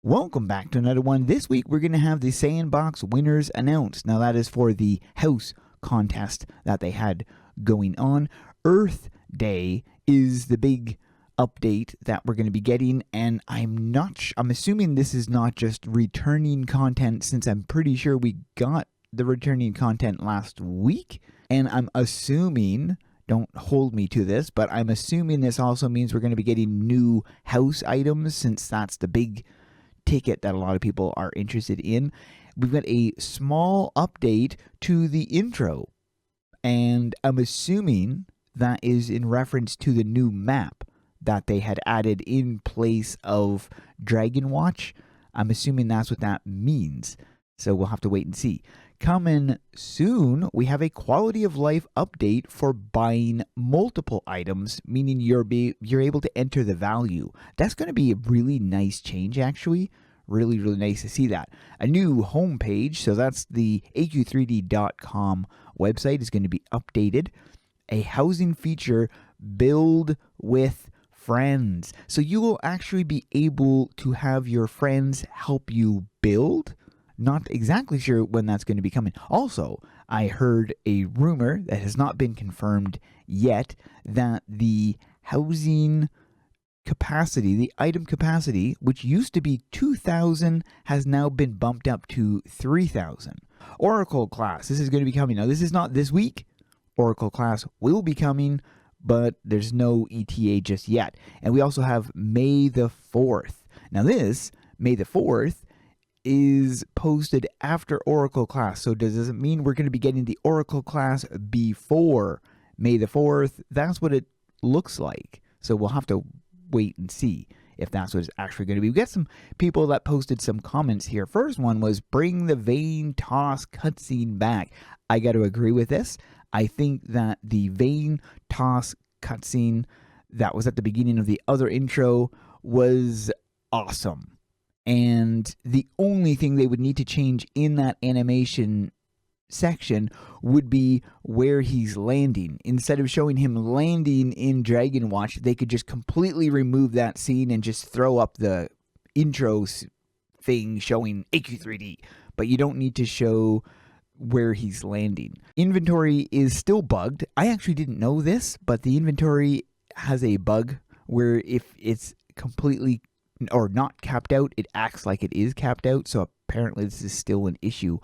Welcome back to another one. This week we're going to have the Sandbox winners announced. Now that is for the house contest that they had going on. Earth Day is the big update that we're going to be getting, and I'm assuming this is not just returning content, since I'm pretty sure we got the returning content last week, and I'm assuming, don't hold me to this, but I'm assuming this also means we're going to be getting new house items, since that's the big ticket that a lot of people are interested in. We've got a small update to the intro, and I'm assuming that is in reference to the new map that they had added in place of Dragon Watch. I'm assuming that's what that means, so we'll have to wait and see. Coming soon, we have a quality of life update for buying multiple items, meaning you're able to enter the value. That's going to be a really nice change, actually. Really nice to see that. A new homepage, so that's the AQ3D.com website, is going to be updated. A housing feature, build with friends. So you will actually be able to have your friends help you build. Not exactly sure when that's going to be coming. Also, I heard a rumor that has not been confirmed yet that the housing capacity, the item capacity, which used to be 2,000, has now been bumped up to 3,000. Oracle class, this is going to be coming. Now, this is not this week. Oracle class will be coming, but there's no ETA just yet. And we also have May the 4th. Now this, May the 4th, is posted after Oracle class. So does it mean we're going to be getting the Oracle class before May the 4th? That's what it looks like. So we'll have to wait and see if that's what it's actually going to be. We got some people that posted some comments here. First one was, bring the vein toss cutscene back. I got to agree with this. I think that the vein toss cutscene that was at the beginning of the other intro was awesome. And the only thing they would need to change in that animation section would be where he's landing. Instead of showing him landing in Dragon Watch, they could just completely remove that scene and just throw up the intro thing showing AQ3D. But you don't need to show where he's landing. Inventory is still bugged. I actually didn't know this, but the inventory has a bug where if it's completely or not capped out, it acts like it is capped out. So apparently this is still an issue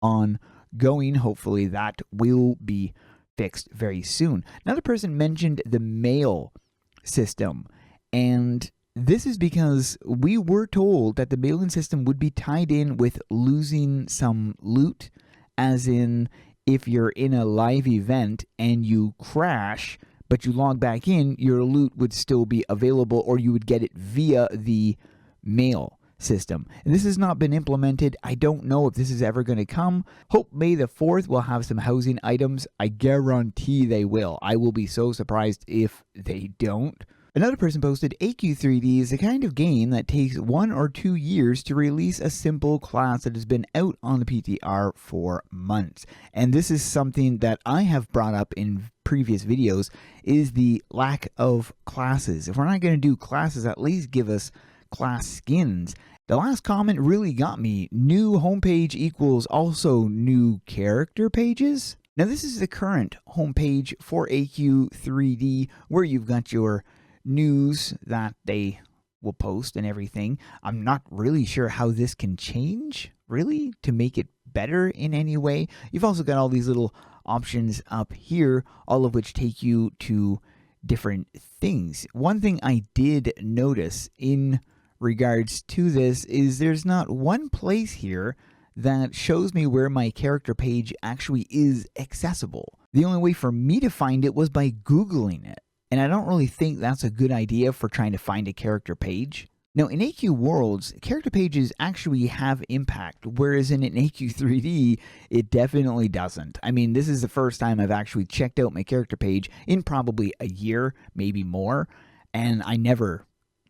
ongoing. Hopefully that will be fixed very soon. Another person mentioned the mail system, and this is because we were told that the mailing system would be tied in with losing some loot, as in if you're in a live event and you crash but you log back in, your loot would still be available, or you would get it via the mail system. And this has not been implemented. I don't know if this is ever going to come. Hope May the 4th will have some housing items. I guarantee they will. I will be so surprised if they don't. Another person posted, AQ3D is the kind of game that takes 1 or 2 years to release a simple class that has been out on the PTR for months. And this is something that I have brought up in previous videos, is the lack of classes. If we're not going to do classes, at least give us class skins. The last comment really got me. New homepage equals also new character pages. Now this is the current homepage for AQ3D, where you've got your news that they will post and everything. I'm not really sure how this can change, really, to make it better in any way. You've also got all these little options up here, all of which take you to different things. One thing I did notice in regards to this is there's not one place here that shows me where my character page actually is accessible. The only way for me to find it was by Googling it. And I don't really think that's a good idea for trying to find a character page. Now, in AQ Worlds, character pages actually have impact, whereas in an AQ3D, it definitely doesn't. I mean, this is the first time I've actually checked out my character page in probably a year, maybe more, and I never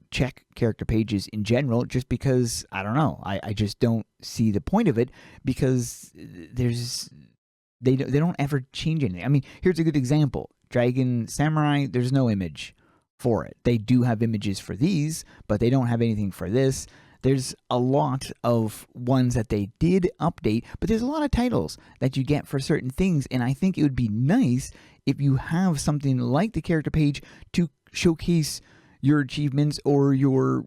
check character pages in general, just because, I don't know, I just don't see the point of it, because they don't ever change anything. I mean, here's a good example. Dragon Samurai, there's no image for it. They do have images for these, but they don't have anything for this. There's a lot of ones that they did update, but there's a lot of titles that you get for certain things, and I think it would be nice if you have something like the character page to showcase your achievements or your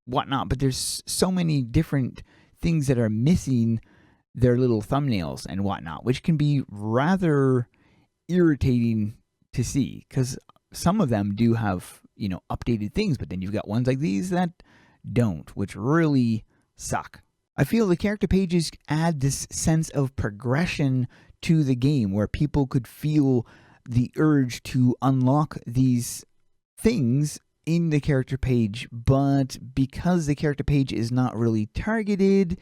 whatnot, but there's so many different things that are missing their little thumbnails and whatnot, which can be rather irritating to see, because some of them do have, updated things, but then you've got ones like these that don't, which really suck. I feel the character pages add this sense of progression to the game where people could feel the urge to unlock these things in the character page, but because the character page is not really targeted,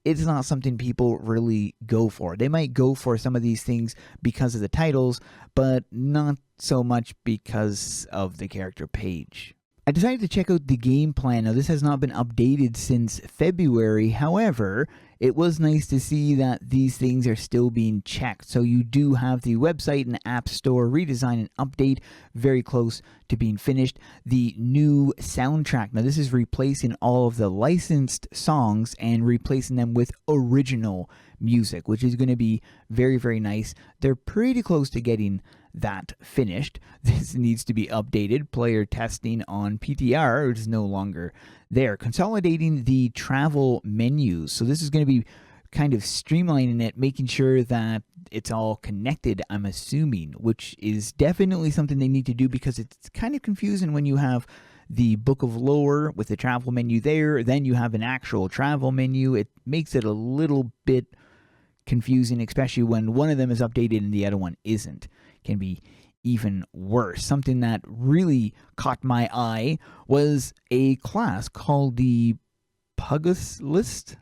it's not something people really go for. They might go for some of these things because of the titles, but not so much because of the character page. I decided to check out the game plan. Now, this has not been updated since February. However, it was nice to see that these things are still being checked. So you do have the website and app store redesign and update very close to being finished. The new soundtrack. Now, this is replacing all of the licensed songs and replacing them with original music, which is going to be very, very nice. They're pretty close to getting that finished. This needs to be updated. Player testing on PTR is no longer there. Consolidating the travel menus. So this is going to be kind of streamlining it, making sure that it's all connected, I'm assuming, which is definitely something they need to do because it's kind of confusing when you have the Book of Lore with the travel menu there, then you have an actual travel menu. It makes it a little bit confusing, especially when one of them is updated and the other one isn't. Can be even worse. Something that really caught my eye was a class called the Pugislist.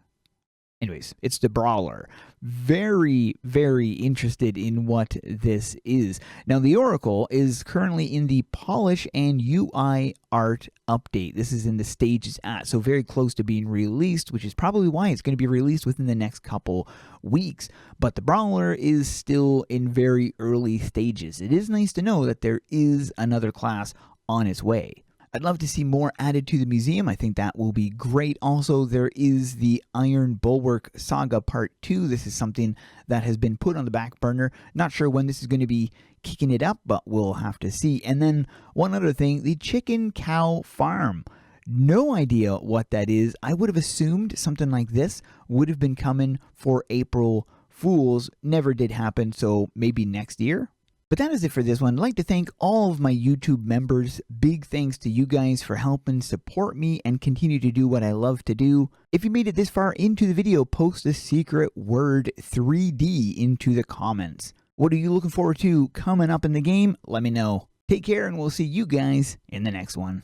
Anyways, it's the Brawler. Very, very interested in what this is. Now, the Oracle is currently in the polish and UI art update. This is in the stages at, so very close to being released, which is probably why it's going to be released within the next couple weeks. But the Brawler is still in very early stages. It is nice to know that there is another class on its way. I'd love to see more added to the museum. I think that will be great. Also, there is the Iron Bulwark Saga Part 2. This is something that has been put on the back burner. Not sure when this is going to be kicking it up, but we'll have to see. And then one other thing, the Chicken Cow Farm. No idea what that is. I would have assumed something like this would have been coming for April Fools. Never did happen, so maybe next year. But that is it for this one. I'd like to thank all of my YouTube members. Big thanks to you guys for helping support me and continue to do what I love to do. If you made it this far into the video, post the secret word 3D into the comments. What are you looking forward to coming up in the game? Let me know. Take care, and we'll see you guys in the next one.